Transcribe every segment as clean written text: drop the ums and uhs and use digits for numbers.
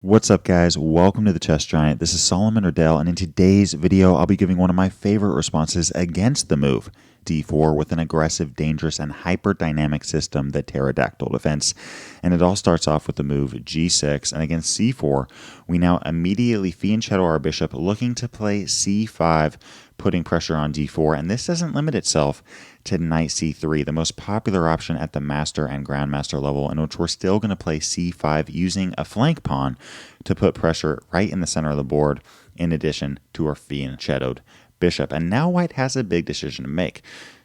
What's up, guys? Welcome to the Chess Giant. This is Solomon Riddell, and in today's video, I'll be giving one of my favorite responses against the move d4 with an aggressive, dangerous, and hyper-dynamic system, the Pterodactyl Defense. And it all starts off with the move g6, and against c4, we now immediately fianchetto our bishop, looking to play c5, putting pressure on d4, and this doesn't limit itself to knight c3, the most popular option at the master and grandmaster level, in which we're still going to play c5 using a flank pawn to put pressure right in the center of the board, in addition to our fianchettoed bishop. And now white has a big decision to make.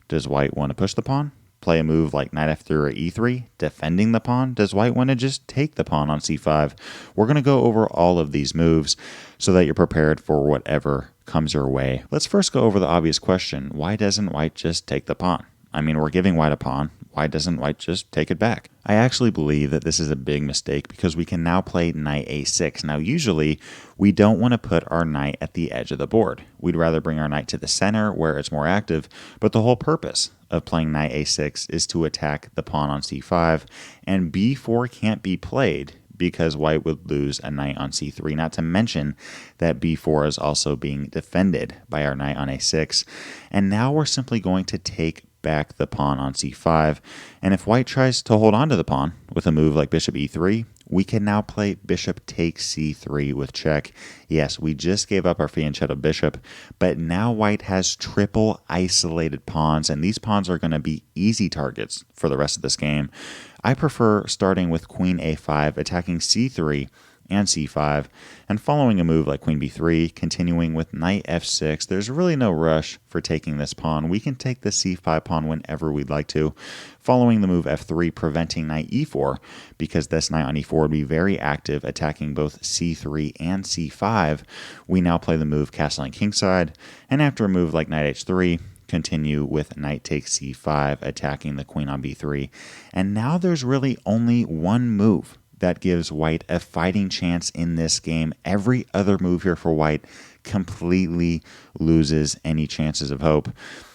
Does white want to push the pawn? Play a move like knight f3 or e3, defending the pawn? Does white want to just take the pawn on c5? We're going to go over all of these moves so that you're prepared for whatever comes your way. Let's first go over the obvious question. Why doesn't white just take the pawn? I mean, we're giving white a pawn. Why doesn't white just take it back? I actually believe that this is a big mistake because we can now play knight a6. Now, usually, we don't want to put our knight at the edge of the board. We'd rather bring our knight to the center where it's more active, but the whole purpose of playing knight a6 is to attack the pawn on c5, and b4 can't be played because white would lose a knight on c3, not to mention that b4 is also being defended by our knight on a6. And now we're simply going to take back the pawn on c5, and if white tries to hold on to the pawn with a move like bishop e3, we can now play bishop takes c3 with check. Yes, we just gave up our fianchetto bishop, but now white has triple isolated pawns, and these pawns are going to be easy targets for the rest of this game. I prefer starting with queen a5, attacking c3 and c5, and following a move like queen b3, continuing with knight f6. There's really no rush for taking this pawn. We can take the c5 pawn whenever we'd like to. Following the move f3, preventing knight e4, because this knight on e4 would be very active, attacking both c3 and c5. We now play the move castling kingside, and after a move like knight h3, continue with knight takes c5, attacking the queen on b3. And now there's really only one move that gives white a fighting chance in this game. Every other move here for white completely loses any chances of hope.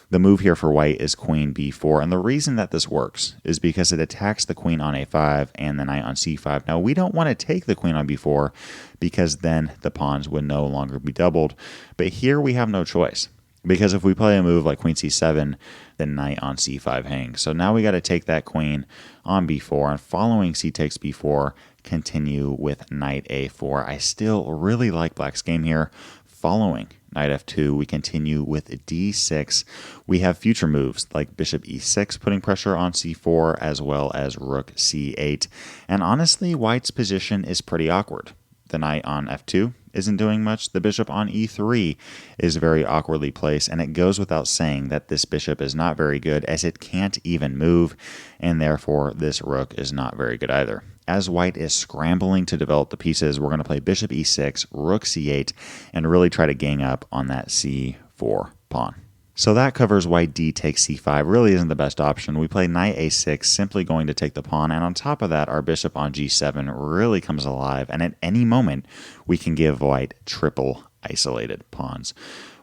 The move here for white is queen b4, and the reason that this works is because it attacks the queen on a5 and the knight on c5. Now, we don't want to take the queen on b4 because then the pawns would no longer be doubled, but here we have no choice. Because if we play a move like queen c7, then knight on c5 hangs. So now we got to take that queen on b4, and following c takes b4, continue with knight a4. I still really like black's game here. Following knight f2, we continue with d6. We have future moves like bishop e6, putting pressure on c4, as well as rook c8. And honestly, white's position is pretty awkward. The knight on f2 isn't doing much. The bishop on e3 is very awkwardly placed, and it goes without saying that this bishop is not very good, as it can't even move, and therefore this rook is not very good either. As white is scrambling to develop the pieces, we're going to play bishop e6, rook c8, and really try to gang up on that c4 pawn. So that covers why d takes c5 really isn't the best option. We play knight a6, simply going to take the pawn, and on top of that, our bishop on g7 really comes alive, and at any moment, we can give white triple isolated pawns.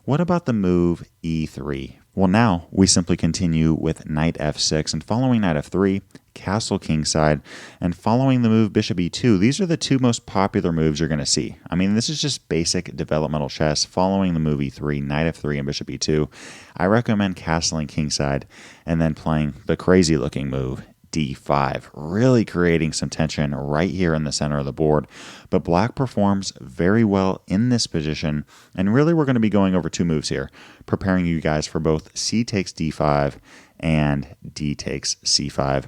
What about the move e3? Well, now we simply continue with knight f6, and following knight f3, castle kingside, and following the move bishop e2. These are the two most popular moves you're going to see. I mean, this is just basic developmental chess. Following the move e3, knight f3, and bishop e2, I recommend castling kingside and then playing the crazy looking move d5, really creating some tension right here in the center of the board. But black performs very well in this position, and really we're going to be going over two moves here, preparing you guys for both c takes d5 and d takes c5.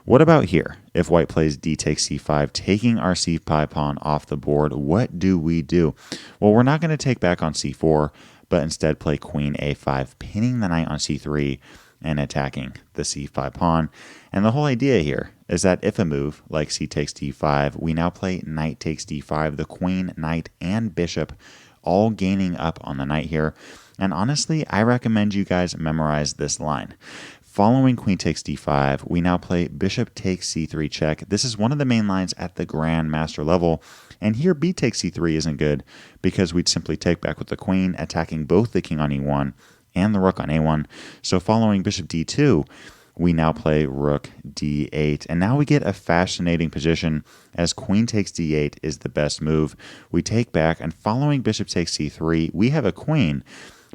What about here? If white plays d takes c5, taking our c5 pawn off the board, what do we do? Well, we're not going to take back on c4, but instead play queen a5, pinning the knight on c3 and attacking the c5 pawn. And the whole idea here is that if a move like c takes d5, we now play knight takes d5, the queen, knight, and bishop all gaining up on the knight here. And honestly, I recommend you guys memorize this line. Following queen takes d5, we now play bishop takes c3 check. This is one of the main lines at the grandmaster level. And here b takes c3 isn't good because we'd simply take back with the queen, attacking both the king on e1 and the rook on a1. So following bishop d2, we now play rook d8. And now we get a fascinating position as queen takes d8 is the best move. We take back, and following bishop takes c3, we have a queen,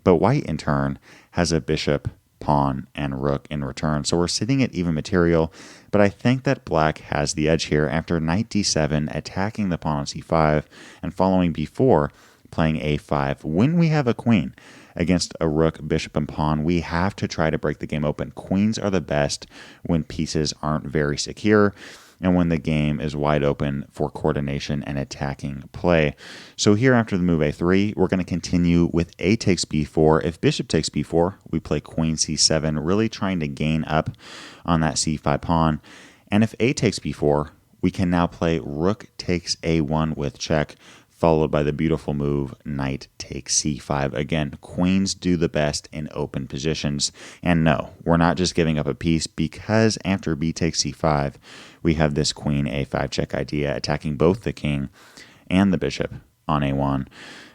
but white in turn has a bishop, pawn, and rook in return. So we're sitting at even material, but I think that black has the edge here after knight d7, attacking the pawn on c5, and following b4, playing a5. When we have a queen against a rook, bishop, and pawn, we have to try to break the game open. Queens are the best when pieces aren't very secure and when the game is wide open for coordination and attacking play. So here after the move a3, we're going to continue with a takes b4. If bishop takes b4, we play queen c7, really trying to gain up on that c5 pawn. And if a takes b4, we can now play rook takes a1 with check, followed by the beautiful move knight takes c5. Again, queens do the best in open positions. And no, we're not just giving up a piece, because after b takes c5, we have this queen a5 check idea, attacking both the king and the bishop on a1.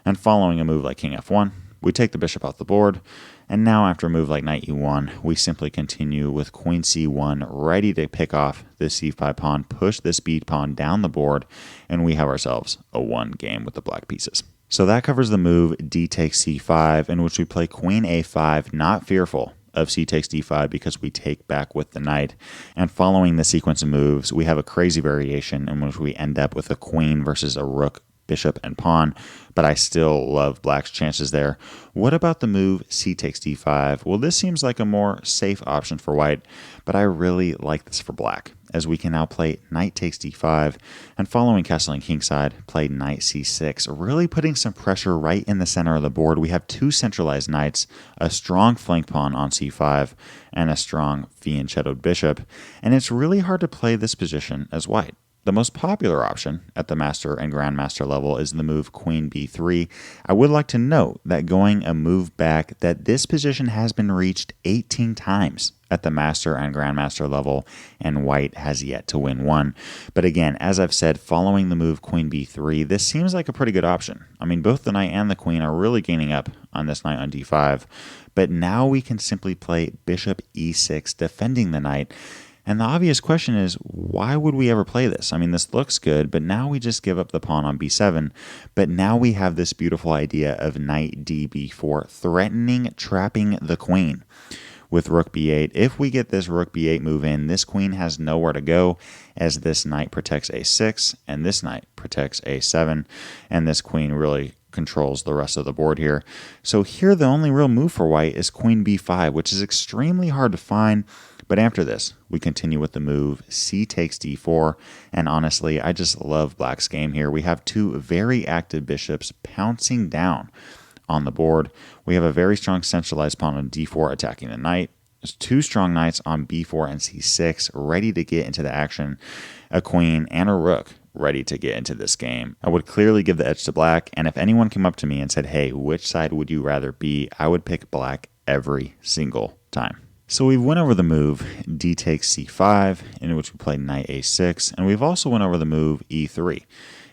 And following a move like king f1, we take the bishop off the board. And now after a move like knight e1, we simply continue with queen c1, ready to pick off this c5 pawn, push this b pawn down the board, and we have ourselves a one game with the black pieces. So that covers the move d takes c5, in which we play queen a5, not fearful of c takes d5 because we take back with the knight. And following the sequence of moves, we have a crazy variation in which we end up with a queen versus a rook, bishop, and pawn, but I still love black's chances there. What about the move c takes d5? Well, this seems like a more safe option for white, but I really like this for black, as we can now play knight takes d5, and following castling kingside, play knight c6, really putting some pressure right in the center of the board. We have two centralized knights, a strong flank pawn on c5, and a strong fianchettoed bishop, and it's really hard to play this position as white. The most popular option at the master and grandmaster level is the move queen b3. I would like to note that going a move back, that this position has been reached 18 times at the master and grandmaster level, and white has yet to win one. But again, as I've said, following the move queen b3, this seems like a pretty good option. I mean, both the knight and the queen are really gaining up on this knight on d5, but now we can simply play bishop e6, defending the knight. And the obvious question is, why would we ever play this? I mean, this looks good, but now we just give up the pawn on b7. But now we have this beautiful idea of knight d b4, threatening trapping the queen with rook b8. If we get this rook b8 move in, this queen has nowhere to go, as this knight protects a6, and this knight protects a7, and this queen really controls the rest of the board here. So here the only real move for white is queen b5, which is extremely hard to find. But after this, we continue with the move c takes d4, and honestly, I just love black's game here. We have two very active bishops pouncing down on the board. We have a very strong centralized pawn on d4 attacking the knight. There's two strong knights on b4 and c6 ready to get into the action, a queen and a rook ready to get into this game. I would clearly give the edge to black, and if anyone came up to me and said, hey, which side would you rather be, I would pick black every single time. So we've went over the move d takes c5, in which we play knight a6, and we've also went over the move e3,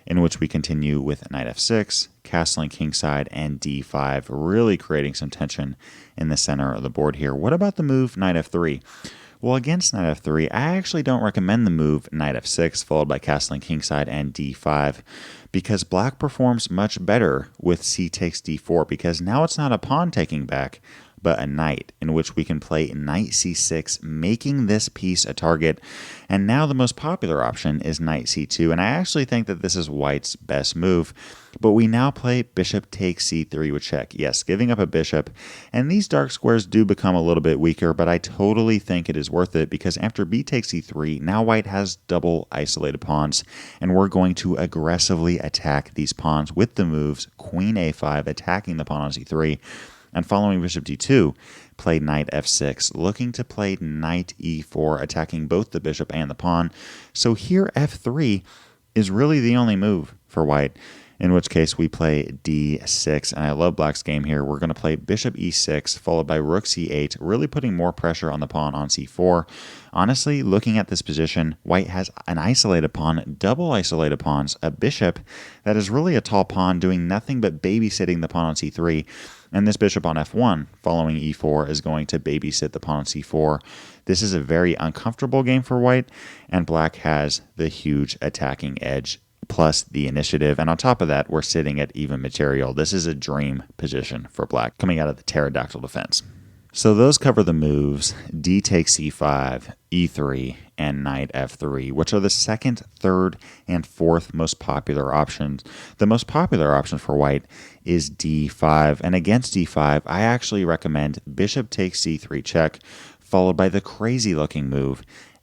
in which we continue with knight f6, castling kingside, and d5, really creating some tension in the center of the board here. What about the move knight f3? Well, against knight f3, I actually don't recommend the move knight f6, followed by castling kingside and d5, because black performs much better with c takes d4, because now it's not a pawn taking back, but a knight, in which we can play knight c6, making this piece a target. And now the most popular option is knight c2, and I actually think that this is white's best move. But we now play bishop takes c3 with check. Yes, giving up a bishop, and these dark squares do become a little bit weaker, but I totally think it is worth it, because after b takes c3, now white has double isolated pawns, and we're going to aggressively attack these pawns with the moves queen a5, attacking the pawn on c3, and following bishop d2, play knight f6, looking to play knight e4, attacking both the bishop and the pawn. So here f3 is really the only move for white. in which case we play d6, and I love black's game here. We're going to play bishop e6 followed by rook c8, really putting more pressure on the pawn on c4. Honestly, looking at this position, white has an isolated pawn, double isolated pawns, a bishop that is really a tall pawn doing nothing but babysitting the pawn on c3, and this bishop on f1 following e4 is going to babysit the pawn on c4. This is a very uncomfortable game for white, and black has the huge attacking edge plus the initiative, and on top of that, we're sitting at even material. This is a dream position for black coming out of the Pterodactyl Defense. So those cover the moves d takes c5, e3, and knight f3, which are the second, third, and fourth most popular options. The most popular option for white is d5, and against d5, I actually recommend bishop takes c3 check, followed by the crazy looking move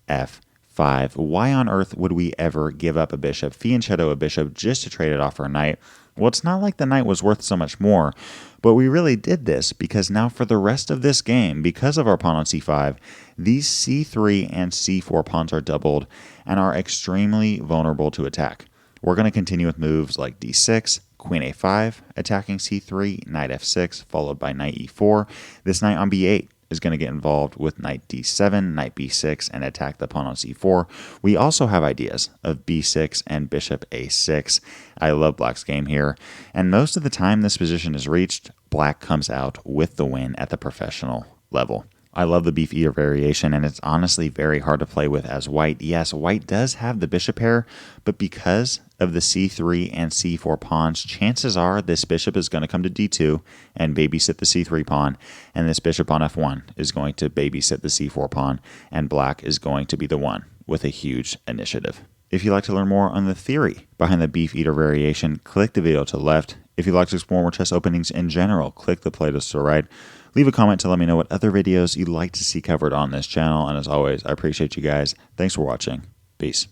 f5. Why on earth would we ever give up a bishop, fianchetto a bishop, just to trade it off for a knight? Well, it's not like the knight was worth so much more, but we really did this because now for the rest of this game, because of our pawn on c5, these c3 and c4 pawns are doubled and are extremely vulnerable to attack. We're going to continue with moves like d6, queen a5, attacking c3, knight f6, followed by knight e4. This knight on b8 is going to get involved with knight d7, knight b6, and attack the pawn on c4. We also have ideas of b6 and bishop a6. I love black's game here, and most of the time this position is reached, black comes out with the win at the professional level. I love the beef eater variation, and it's honestly very hard to play with as white. Yes, white does have the bishop pair, but because of the c3 and c4 pawns, chances are this bishop is going to come to d2 and babysit the c3 pawn, and this bishop on f1 is going to babysit the c4 pawn, and black is going to be the one with a huge initiative. If you'd like to learn more on the theory behind the beef eater variation, click the video to the left. If you'd like to explore more chess openings in general, click the playlist to the right. Leave a comment to let me know what other videos you'd like to see covered on this channel. And as always, I appreciate you guys. Thanks for watching. Peace.